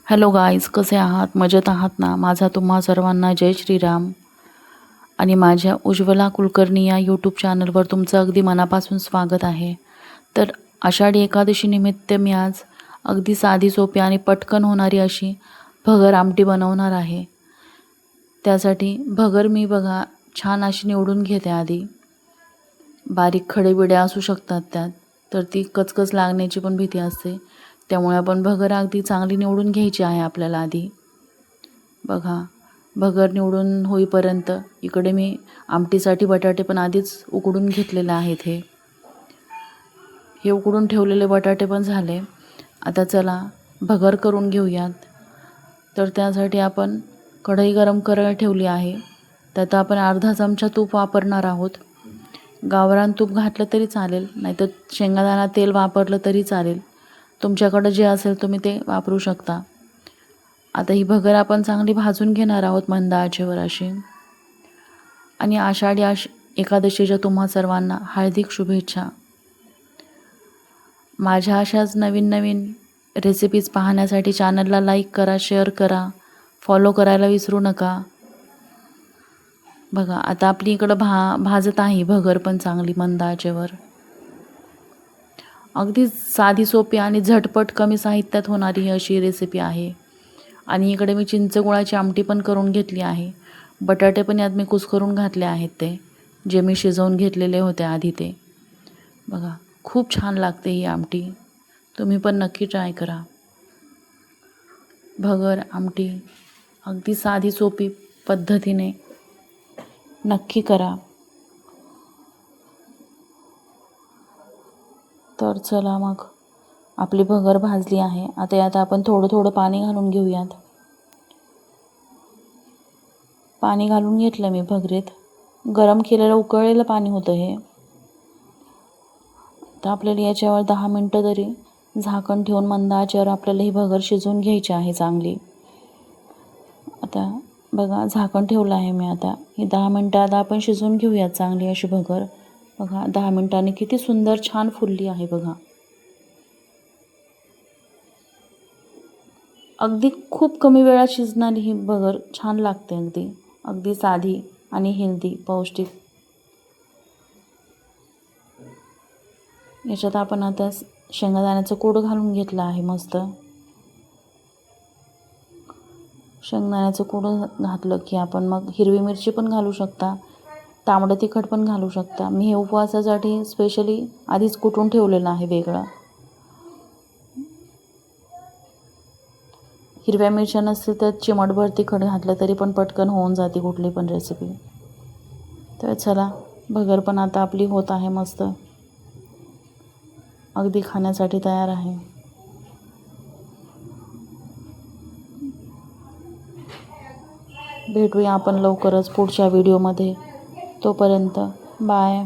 Hello guys, कसे आहात? मजेत आहात ना? माझा तुम्हा सर्वांना जय श्रीराम. आणि माझ्या उज्ज्वला कुलकर्णी या यूट्यूब चॅनलवर तुमचं अगदी मनापासून स्वागत आहे. तर आषाढी एकादशी निमित्त मी आज अगदी साधी सोपी आणि पटकन होणारी अशी भगर आमटी बनवणार आहे. त्यासाठी भगर मी बघा छान अशी निवडून घेते आधी. बारीक खडेबिडे असू शकतात त्यात, तर ती कचकच लागण्याची पण भीती असते. त्यामुळे आपण भगर अगदी चांगली निवडून घ्यायची आहे आपल्याला आधी. बघा, भगर निवडून होईपर्यंत इकडे मी आमटीसाठी बटाटे पण आधीच उकडून घेतलेले आहेत. हे उकडून ठेवलेले बटाटे पण झाले. आता चला भगर करून घेऊयात. तर त्यासाठी आपण कढई गरम करायला ठेवली आहे. त्यात आपण अर्धा चमचा तूप वापरणार आहोत. गावरान तूप घातलं तरी चालेल, नाहीतर शेंगदाणा तेल वापरलं तरी चालेल. तुमच्याकडं जे असेल तुम्ही ते वापरू शकता. आता ही भगर आपण चांगली भाजून घेणार आहोत मंद आचेवर अशी. आणि आषाढी एकादशीच्या तुम्हा सर्वांना हार्दिक शुभेच्छा. माझ्या अशाच नवीन नवीन रेसिपीज पाहण्यासाठी चॅनलला लाईक करा, शेअर करा, फॉलो करायला विसरू नका. बघा आता आपली इकडं भाजत आहे भगर पण चांगली मंद आचेवर. अगदी साधी सोपी आणि झटपट कमी साहित्यात होणारी ही अशी रेसिपी आहे. आणि इकडे मी चिंचगुळाची आमटी पण करून घेतली आहे. बटाटे पण यात मी कुस्करून घातले आहेत, ते जे मी शिजवून घेतलेले होते आधी ते. बघा खूप छान लागते ही आमटी. तुम्ही पण नक्की ट्राय करा. भगर आमटी अगदी साधी सोपी पद्धतीने नक्की करा. तर चला मग, आपली भगर भाजली आहे. आता यात आपण थोडं थोडं पाणी घालून घेऊयात. पाणी घालून घेतलं मी भगरीत. गरम केलेलं उकळलेलं पाणी होतं हे. तर आपल्याला याच्यावर 10 मिनटं तरी झाकण ठेवून मंद आचेवर आपल्याला ही भगर शिजवून घ्यायची आहे चांगली. आता बघा झाकण ठेवलं आहे मी. आता ही 10 मिनटं आता आपण शिजवून घेऊयात चांगली अशी भगर. बघा 10 मिनटांनी किती सुंदर छान फुलली आहे बघा. अगदी खूप कमी वेळात शिजणारी ही भगर छान लागते. अगदी अगदी साधी आणि हेल्दी पौष्टिक. याच्यात आपण आता शेंगदाण्याचं कूट घालून घेतलं आहे मस्त. शेंगदाण्याचं कूट घातलं की आपण मग हिरवी मिरची पण घालू शकता, तांबडं तिखट पण घालू शकता. मी हे उपवासासाठी स्पेशली आधीच कुटून ठेवलेलं आहे वेगळं. हिरव्या मिरच्या नसतील तर चिमटभर तिखट घातलं तरी पण पटकन होऊन जाते कुठली पण रेसिपी. तर चला, भगर पण आता आपली होत आहे मस्त. अगदी खाण्यासाठी तयार आहे. भेटूया आपण लवकरच पुढच्या व्हिडिओमध्ये. तोपर्यंत बाय.